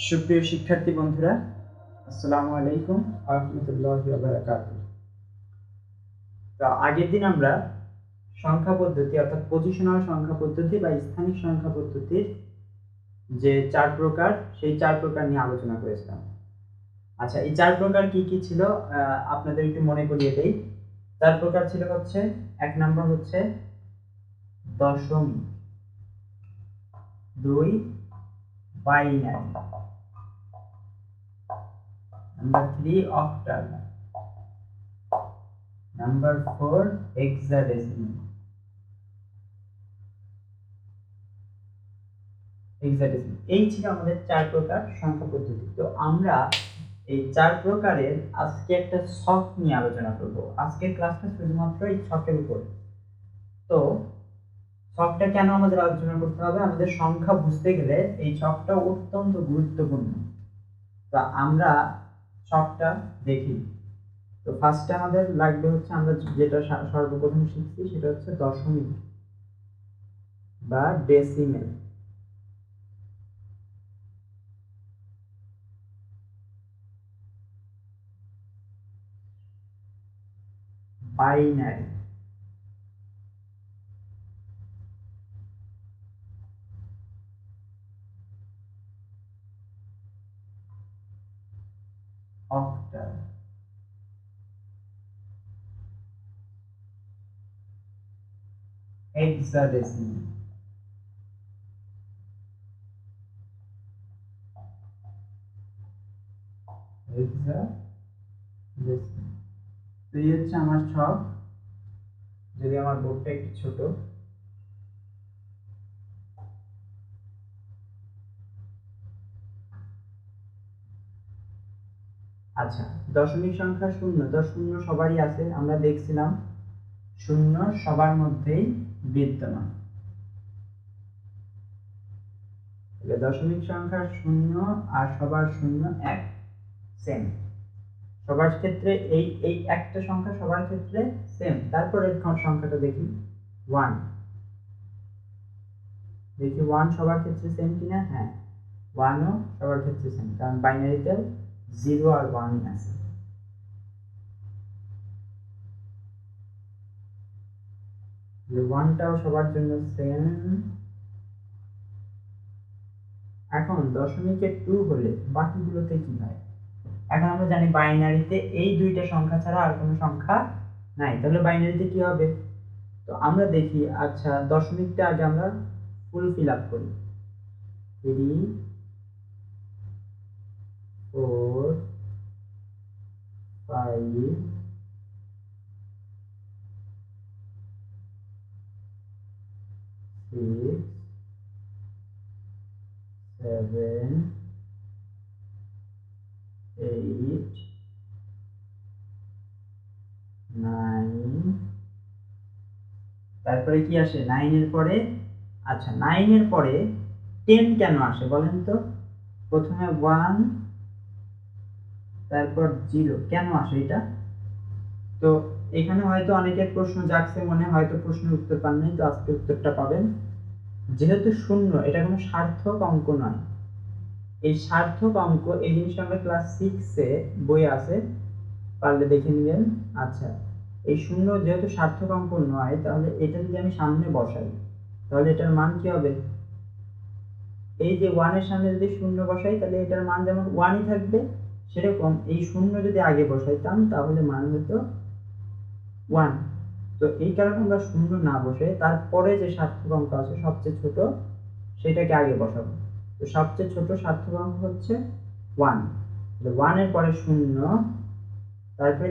সুপ্রিয় শিক্ষার্থী বন্ধুরা, আসসালামু আলাইকুম ওয়া রাহমাতুল্লাহি ওয়া বারাকাতুহু। তো আগের দিন আমরা সংখ্যা পদ্ধতি অর্থাৎ পজিশনাল সংখ্যা পদ্ধতি বা স্থানিক সংখ্যা পদ্ধতির যে 4 প্রকার, সেই 4 প্রকার নিয়ে আলোচনা করেছিলাম। আচ্ছা, এই 4 প্রকার কি কি ছিল আপনাদের একটু মনে করিয়ে দেই। 4 প্রকার ছিল হচ্ছে, 1 নাম্বার হচ্ছে দশমিক, 2 binary, number 3 octal, number 4 hexadecimal. এই ছিল আমাদের 4 প্রকার সংখ্যা পদ্ধতি। তো আমরা এই 4 প্রকারের আজকে একটা ছক নিয়ে আলোচনা করব। আজকের ক্লাসটা শুধুমাত্র এই ছকের উপর। তো ছকটা কেন আমাদের আলোচনা করতে হবে? আমাদের সংখ্যা বুঝতে গেলে এই ছকটা অত্যন্ত গুরুত্বপূর্ণ। তা আমরা ছকটা দেখি। তো ফার্স্টে আমাদের লাগবে হচ্ছে, আমরা যেটা সর্বপ্রথম শিখছি সেটা হচ্ছে দশমিক বা ডেসিমেল। Binary, octal, hexadecimal. তো এই হচ্ছে আমার ছক। যদি আমার বোর্ডটা একটু ছোট। আচ্ছা, দশমিক সংখ্যা শূন্য, তো শূন্য সবারই আছে, আমরা দেখছিলাম শূন্য সবার মধ্যেই বিদ্যমান। দশমিক সংখ্যা শূন্য আর সবার শূন্য এক, সেম সবার ক্ষেত্রে। এই এই একটা সংখ্যা সবার ক্ষেত্রে সেম। তারপরে সংখ্যাটা দেখি 1, দেখি 1 সবার ক্ষেত্রে সেম কিনা। হ্যাঁ, 1 ও সবার ক্ষেত্রে সেম, কারণ বাইনারিতে 0 আর 1 আছে। ওয়ানটাও সবার জন্য সেম। এখন দশমিকে 2 হলে বাকিগুলোতে কি হয়? এখন আমরা জানি বাইনারিতে এই দুইটা সংখ্যা ছাড়া আর কোনো সংখ্যা নাই, তাহলে বাইনারিতে কি হবে? তো আমরা দেখি। আচ্ছা, দশমিকটা আগে আমরা ফুল ফিল আপ করি। 3, 4, 5, 6, 7, 8, 9। তারপরে কি আসে 9 এর পরে? আচ্ছা, 9 এর পরে 10 কেন আসে বলেন তো? প্রথমে 1, তারপর 0, কেন আসে এটা? তো এখানে হয়তো অনেকের প্রশ্ন জাগছে মনে, হয়তো প্রশ্নের উত্তর পান নাই, তো আজকে উত্তরটা পাবেন। যেহেতু শূন্য এটা কোনো সার্থক অঙ্ক নয়। এই সার্থক অঙ্ক, এই জিনিসটা আমরা ক্লাস 6 এ বইয়ে আছে, পারলে দেখে নেবেন। আচ্ছা, এই শূন্য যেহেতু সার্থক অঙ্ক নয়, তাহলে এটা যদি আমি সামনে বসাই, তাহলে এটার মান কি হবে? এই যে 1 এর সামনে যদি শূন্য বসাই, তাহলে এটার মান যেমন 1 ই থাকবে, সেরকম এই শূন্য যদি আগে বসাইতাম তাহলে মান হতো 1। তো এই কারণে আমরা শূন্য না বসে তারপরে যে সার্থক অঙ্ক আছে সবচেয়ে ছোট, সেটাকে আগে বসাবো। তো সবচেয়ে ছোট সার্থক অঙ্ক হচ্ছে 1। 1 এর পরে শূন্য, তারপরে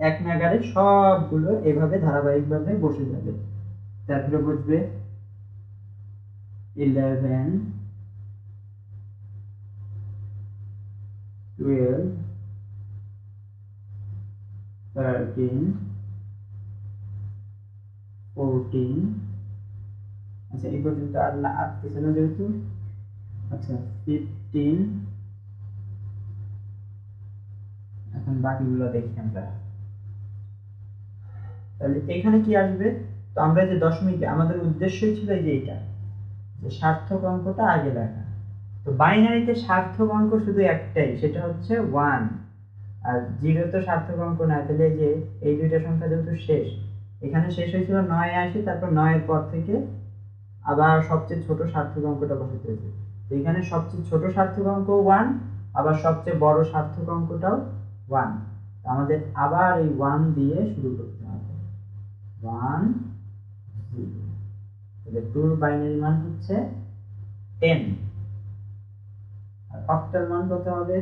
এক নাগাড়ে সবগুলো এভাবে ধারাবাহিকভাবে বসে যাবে। তারপরে বসবে 11, 12, 13, 14। আচ্ছা, এই পর্যন্ত আর না, আসতেছে না যেহেতু। আচ্ছা, 15। এখন বাকিগুলো দেখি আমরা। তাহলে এখানে কি আসবে? তো আমরা যে দশমিকে আমাদের উদ্দেশ্যই ছিল এই যে এটা, যে সার্থক অঙ্কটা আগে লেখা। তো বাইনারিতে সার্থক অঙ্ক শুধু একটাই, সেটা হচ্ছে 1, আর 0 তো সার্থক অঙ্ক না। তাহলে যে এই দুইটা সংখ্যা যেহেতু শেষ, এখানে শেষ হয়েছিল 9 আসে, তারপর 9 এর পর থেকে আবার সবচেয়ে ছোট সার্থক অঙ্কটা বসাতে হয়েছে। তো এখানে সবচেয়ে ছোট সার্থক অঙ্ক 1, আবার সবচেয়ে বড় সার্থক অঙ্কটাও 1। আমাদের আবার এই 1 দিয়ে শুরু করতে হবে, 1 0। তাহলে 2 এর বাইনারি মান হচ্ছে 10। আর অক্টাল মান কত হবে?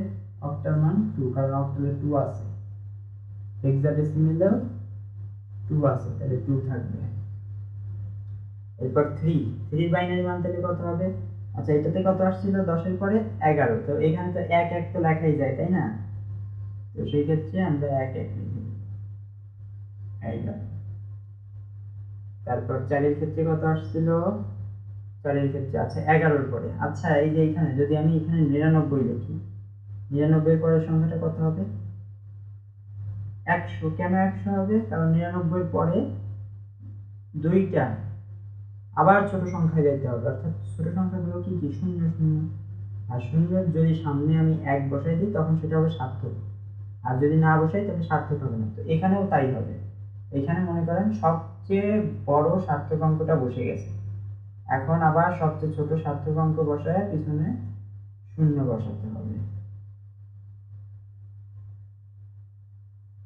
অক্টাল মান 2, কারণ অক্টালে 2 আছে। হেক্সাডেসিমেলেও 2 আছে, তাহলে 2 থাকবে। এরপর 3 বাইনারি মান তাহলে কত হবে? আচ্ছা, এটাতে কত আসছিল? 10 এর পরে 11। তো এখানে তো 1 1 তো লেখাই যায়, তাই না? তো সেই ক্ষেত্রে আমরা 1 1 লিখে দেব, 11। তারপর 4 এর ক্ষেত্রে কত আসছিল? 4 এর ক্ষেত্রে আছে 11 এর পরে। আচ্ছা, এই যে এখানে যদি আমি এখানে 99 লিখি, 99 এর পরের সংখ্যাটা কত হবে? 100। কেন 100 হবে? কারণ 99 এর পরে দুইটা আবার ছোট সংখ্যায় যাইতে হবে, অর্থাৎ ছোট সংখ্যাগুলো কি কি? 0 0। আর 0 যদি সামনে আমি 1 বসাই দিই তখন সেটা হবে সার্থক, আর যদি না বসাই তাহলে সার্থক হবে না। তো এখানেও তাই হবে। এখানে মনে করেন সবচেয়ে বড় সার্থক অঙ্কটা বসে গেছে, এখন আবার সবচেয়ে ছোট সার্থক অঙ্ক বসায় পিছনে 0 বসাতে হবে।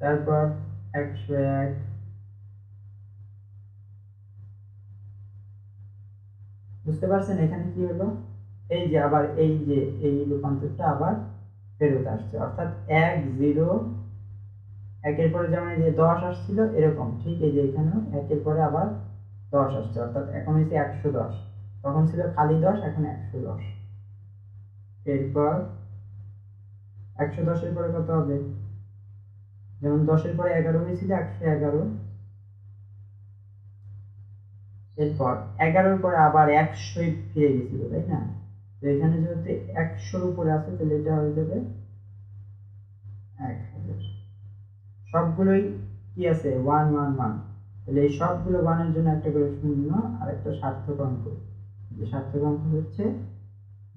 তারপর 101। বুঝতে পারছেন এখানে কি হলো? এই যে আবার এই যে এই রূপান্তরটা আবার ফেরত আসছে, অর্থাৎ 1 0। একের পরে যেমন এই যে 10 আসছিল, এরকম ঠিক এই যে এখানেও একের পরে আবার 10 আসছে, অর্থাৎ এখন হচ্ছে 110। তখন ছিল খালি 10, এখন 110। এরপর 110 এর পরে কত হবে? যেমন 10 এর পরে 11 হয়েছিল, 111। এরপর 11 এর পরে আবার 100 ফিরে গেছিল, তাই না? তো এখানে যেহেতু 100 এর উপরে আছে, তাহলে এটা হয়ে যাবে 1000। সবগুলোই কি আছে? 1 1 1। তাহলে এই সবগুলো 1 এর জন্য একটা করে শূন্য আর একটা সার্থক অঙ্ক। যে সার্থক অঙ্ক হচ্ছে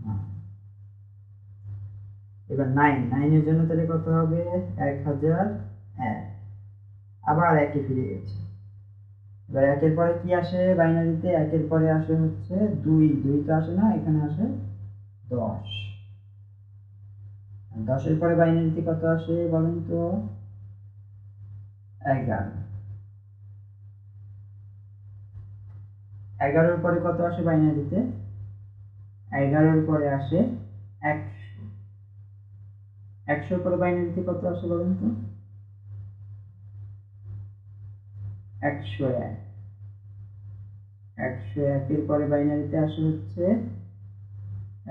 9। এবার 9 এর জন্য তাহলে কত হবে? 1001। আবার একই ফিরে গেছে। এবার একের পরে কি আসে বাইনারিতে? একের পরে আসে হচ্ছে 2। 2 তো আসে না, এখানে আসে 10। 10 এর পরে বাইনারিতে কত আসে বলেন তো? 11। 11 এর পরে কত আসে বাইনারিতে? 11 এর পরে আসে 100। 100 এর পরে বাইনারিতে কত আসে বলেন তো? 101। 101 এর পরে বাইনারিতে আসে হচ্ছে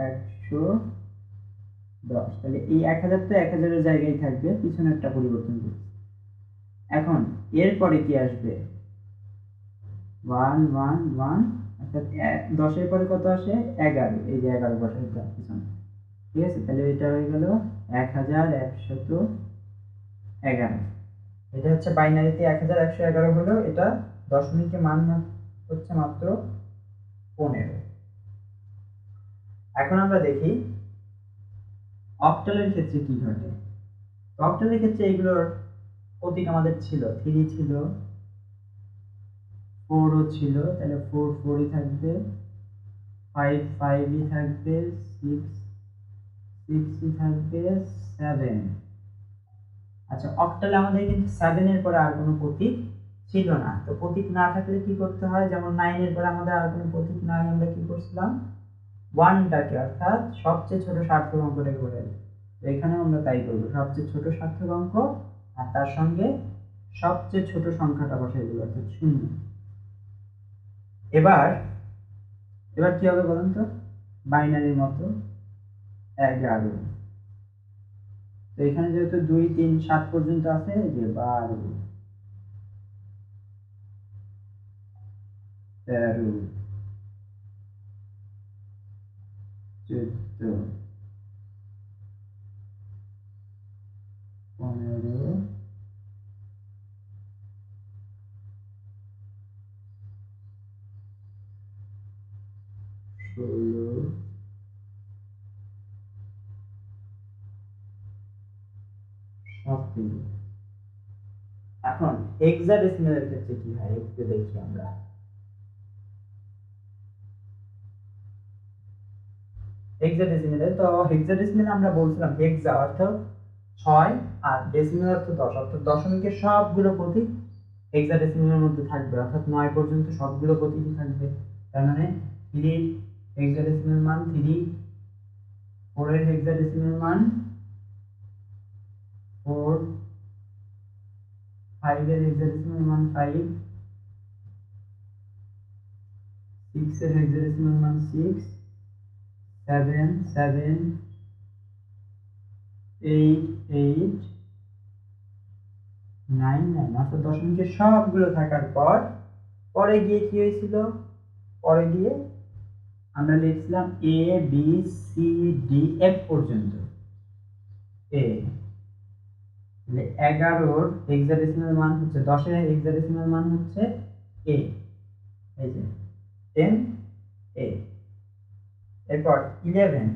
110। তাহলে এই 1000 তো 1000 এর জায়গায় থাকবে, পিছনে একটা পরিবর্তন করব। এখন এর পরে কি আসবে? 1 1 1। অর্থাৎ 10 এর পরে কত আসে? 11। এই যে 11 বসাই দিলাম পিছনে, ঠিক আছে? তাহলে এটা হয়ে গেল 1111। এটা হচ্ছে বাইনারিতে 1111 হলো, এটা দশমিকে মান হচ্ছে মাত্র 15। এখন আমরা দেখি অক্টালের ক্ষেত্রে কি ঘটে। অক্টালের ক্ষেত্রে এগুলোর প্রতীক আমাদের ছিল, 3 ছিল, 4 ও ছিল, তাহলে 4 4 ই থাকবে, 5 5 ই থাকবে, 6 6 ই থাকবে, 7। আচ্ছা, অক্টালে আমাদের কিন্তু 7 এর পরে আর কোনো প্রতীক ছিল না। তো প্রতীক না থাকলে কি করতে হয়? যেমন 9 এর পরে আমাদের আর কোনো প্রতীক নাই, আমরা কি করছিলাম? 1 টাকে, অর্থাৎ সবচেয়ে ছোট সার্থক অঙ্কটাকে বলে। তো এখানেও আমরা তাই করব, সবচেয়ে ছোট সার্থক অঙ্ক আর তার সঙ্গে সবচেয়ে ছোট সংখ্যাটা বসাই দেব, অর্থাৎ 0। এবার এবার কি হবে বলুন তো? বাইনারির মতো 11। তো এখানে যেহেতু 2 3 7 পর্যন্ত আছে, এই যে 12 13 14 15 16 3। এখন হেক্সাডেসিমালের ক্ষেত্রে কি হয় একটু দেখি আমরা। হেক্সাডেসিমালে তো হেক্সাডেসিমালে আমরা বলছিলাম হেক্সা অর্থ 6 আর ডেসিমাল অর্থ 10, অর্থাৎ দশমিকের সবগুলো প্রতীক হেক্সাডেসিমালের মধ্যে থাকবে, অর্থাৎ 9 পর্যন্ত সবগুলো প্রতীকই থাকবে। তার মানে 3 হেক্সাডেসিমাল মান 3, 4 এর হেক্সাডেসিমাল মান 4, 5 এর হেক্সাডেসিমাল মান 5, 6 এর হেক্সাডেসিমাল মান 6, 7, 7, 8, 8, 9, 9, অর্থাৎ দশমিকের সবগুলো থাকার পর পরে গিয়ে কি হয়েছিল, পরে গিয়ে আমরা লিখছিলাম A B C D F পর্যন্ত। এ 11 হেক্সাডেসিমাল মান হচ্ছে 10 এর হেক্সাডেসিমাল মান হচ্ছে এ, এই যে 10 এ। এরপর 11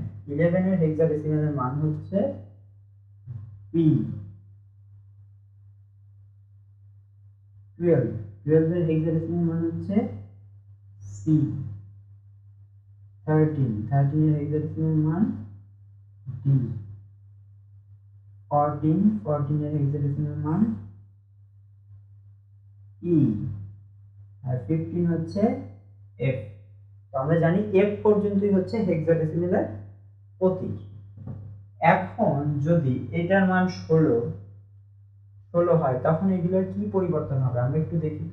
এর হেক্সাডেসিমাল মান হচ্ছে বি। 12 এর হেক্সাডেসিমাল মান হচ্ছে সি। 13 এর হেক্সাডেসিমাল মান ডি। 14 এর হেক্সাডেসিমাল মান ই। আর 15 হচ্ছে এফ। তো আমরা জানি এফ পর্যন্তই হচ্ছে হেক্সাডেসিমালের প্রতীক। এখন যদি এটার মান 16 হয় তখন এগুলোর কি পরিবর্তন হবে আমরা একটু দেখি।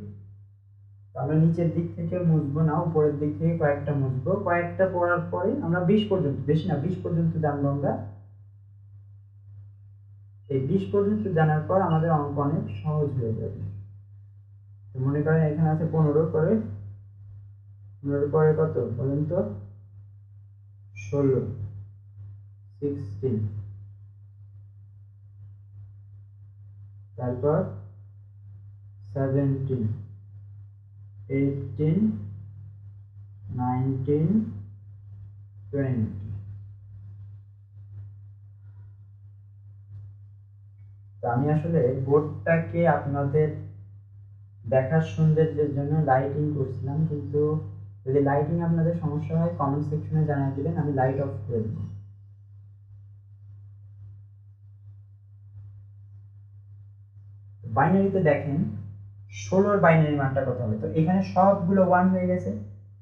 তো আমরা নিচের দিক থেকে মুছবো না, উপরের দিক থেকে কয়েকটা মুছবো। কয়েকটা পড়ার পরে আমরা 20 পর্যন্ত, বেশি না 20 পর্যন্ত জানবো আমরা। এই 20 পর্যন্ত জানার পর আমাদের অঙ্ক অনেক সহজ হয়ে যাবে। তো মনে করেন এখানে আছে 15 করে, 15 পরে কত বলেন তো, 16, 16, তারপর 17, 18, 19, 20। তো আমি আসলে বোর্ডটাকে আপনাদের দেখার সৌন্দর্যের জন্য লাইটিং করছিলাম, কিন্তু যদি লাইটিং আপনাদের সমস্যা হয় কমেন্ট সেকশনে জানিয়ে দিবেন, আমি লাইট অফ করে দেব। বাইনারিতে দেখেন 16 বাইনারি মানটা কত হবে। তো এখানে সবগুলো 1 হয়ে গেছে,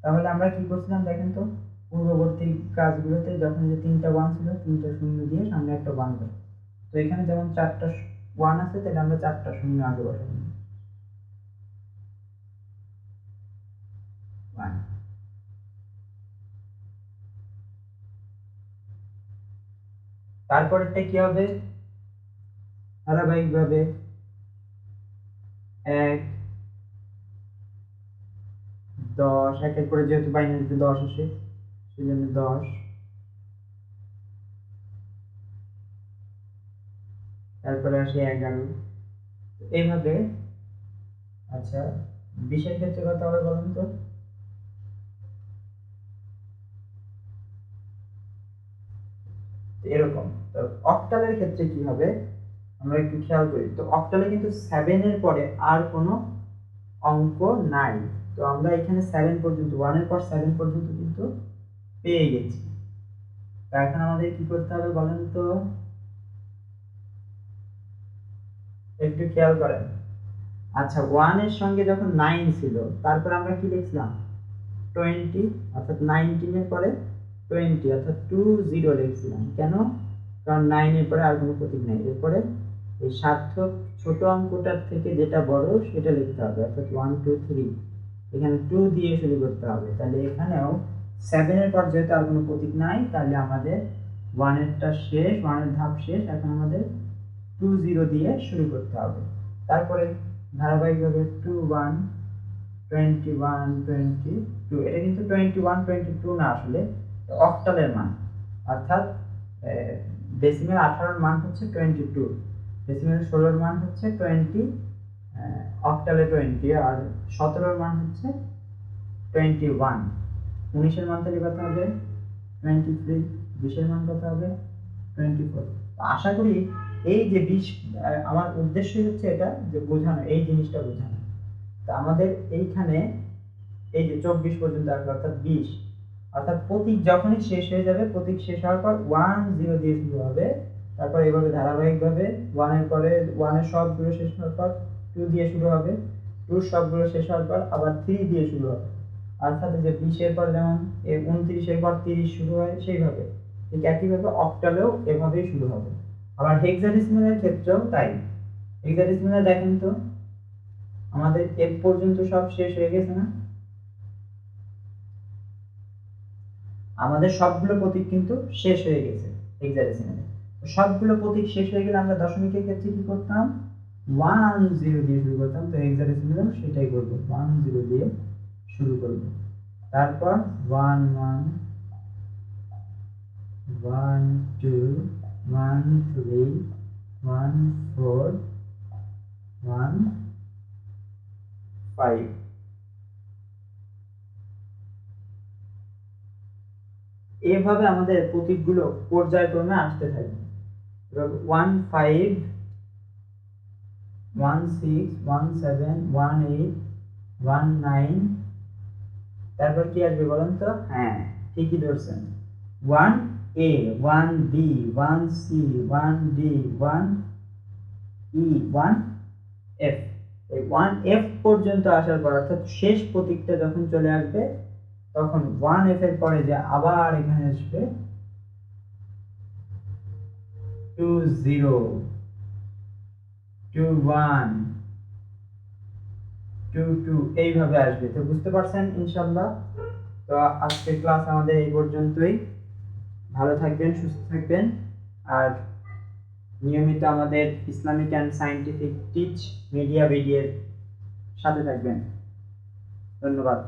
তাহলে আমরা কি করছিলাম দেখেন তো, পূর্ববর্তী কাজগুলোতে যখন যে 3টা 1 ছিল 3টা 0 দিয়ে সামনে একটা 1 দেব। তো এখানে যেমন 4টা 1 আছে, তাহলে আমরা 4টা 0 আগে বসাবো। 1। তারপরেরটা কি হবে, ধারাবাহিকভাবে 1, 10, একের পরে যেহেতু বাইনারিতে 10 আসে সেজন্য 10, তারপরে আসে 11। এইভাবে। আচ্ছা 20 এর ক্ষেত্রে কত হবে বলুন তো, এরকম। তো অক্টালের ক্ষেত্রে কি হবে আমরা একটু খেয়াল করি। তো অক্টালে কিন্তু 7 এর পরে আর কোনো অঙ্ক নাই। তো আমরা এখানে 7 পর্যন্ত, 1 এর পর 7 পর্যন্ত কিন্তু পেয়ে গেছি। তো এখন আমাদের কি করতে হবে বলেন তো, একটু খেয়াল করেন। আচ্ছা 1 এর সঙ্গে যখন 9 ছিল তারপর আমরা কি লিখছিলাম 20, অর্থাৎ 19 এর পরে 20 অর্থাৎ 20 লিখছিলাম। কেন, কারণ 9 এর পরে আর কোনো প্রতীক নেই। এরপরে এই সার্থক ছোট অঙ্কটার থেকে যেটা বড় সেটা লিখতে হবে, অর্থাৎ 1 2 3, এখানে 2 দিয়ে শুরু করতে হবে। তাহলে এখানেও 7 এর পর যেহেতু আর কোনো প্রতীক নাই, তাহলে আমাদের 1 এরটা শেষ, 1 এর ধাপ শেষ। এখন আমাদের 20 দিয়ে শুরু করতে হবে। তারপরে ধারাবাহিকভাবে 21, 21, 22। এটা কিন্তু 21, 22 না, আসলে অক্টালের মান, অর্থাৎ ডেসিমেল 18 এর মান হচ্ছে 22, ডেসিমেল 16 এর মান হচ্ছে 20, অক্টালে 20, আর 17 এর মান হচ্ছে 21। 19 এর মান তাহলে কত হবে 23, 20 এর মান কত হবে 24। আশা করি এই যে 20 আমার উদ্দেশ্য হচ্ছে এটা যে বোঝানো, এই জিনিসটা বোঝানো। তো আমাদের এইখানে এই যে 24 পর্যন্ত আসবে অর্থাৎ 20, অর্থাৎ প্রতীক যখনই শেষ হয়ে যাবে, প্রতীক শেষ হওয়ার পর 1 0 দিয়ে শুরু হবে, তারপর এভাবে ধারাবাহিকভাবে 1 এর পরে 1 এর সবগুলো শেষ হওয়ার পর 2 দিয়ে শুরু হবে, 2 সবগুলো শেষ হওয়ার পর আবার 3 দিয়ে শুরু হবে। অর্থাৎ যে 20 এর পর যেমন 29 এর পর 30 শুরু হয় সেইভাবে, ঠিক একইভাবে অক্টালেও এভাবেই শুরু হবে। আবার হেক্সাডেসিমালের ক্ষেত্রেও তাই। হেক্সাডেসিমালে দেখেন তো আমাদের F পর্যন্ত সব শেষ হয়ে গেছে না? আমাদের সবগুলো প্রতীক কিন্তু শেষ হয়ে গেছে হেক্সাডেসিমালে। তো সবগুলো প্রতীক শেষ হয়ে গেলে আমরা দশমিকের ক্ষেত্রে কি করতাম? 1 0 দিয়ে শুরু করতাম। তো হেক্সাডেসিমালেও সেটাই করব, 1 0 দিয়ে শুরু করব। তারপর 1 1 1 2 1 3 1 4 1 5। এভাবে আমাদের প্রতীকগুলো পর্যায়ক্রমে আসতে থাকবে। 1 5 1 6 1 7 1 8 1 9, তারপর কি আসবে বলেন তো? হ্যাঁ, ঠিকই ধরছেন। 1 A 1 B 1 C 1 D 1 E 1 F। এই 1 F পর্যন্ত আসার পর অর্থাৎ শেষ প্রতীকটা যখন চলে আসবে তখন 1 F এর পরে যে আবার এখানে আসবে 2 0 2 1 2 2 এইভাবে আসবে। তো বুঝতে পারছেন ইনশাআল্লাহ। তো আজকের ক্লাস আমাদের এই পর্যন্তই। ভালো থাকবেন, সুস্থ থাকবেন, আর নিয়মিত আমাদের Islamic and scientific teach media ভিডিওর সাথে থাকবেন। ধন্যবাদ।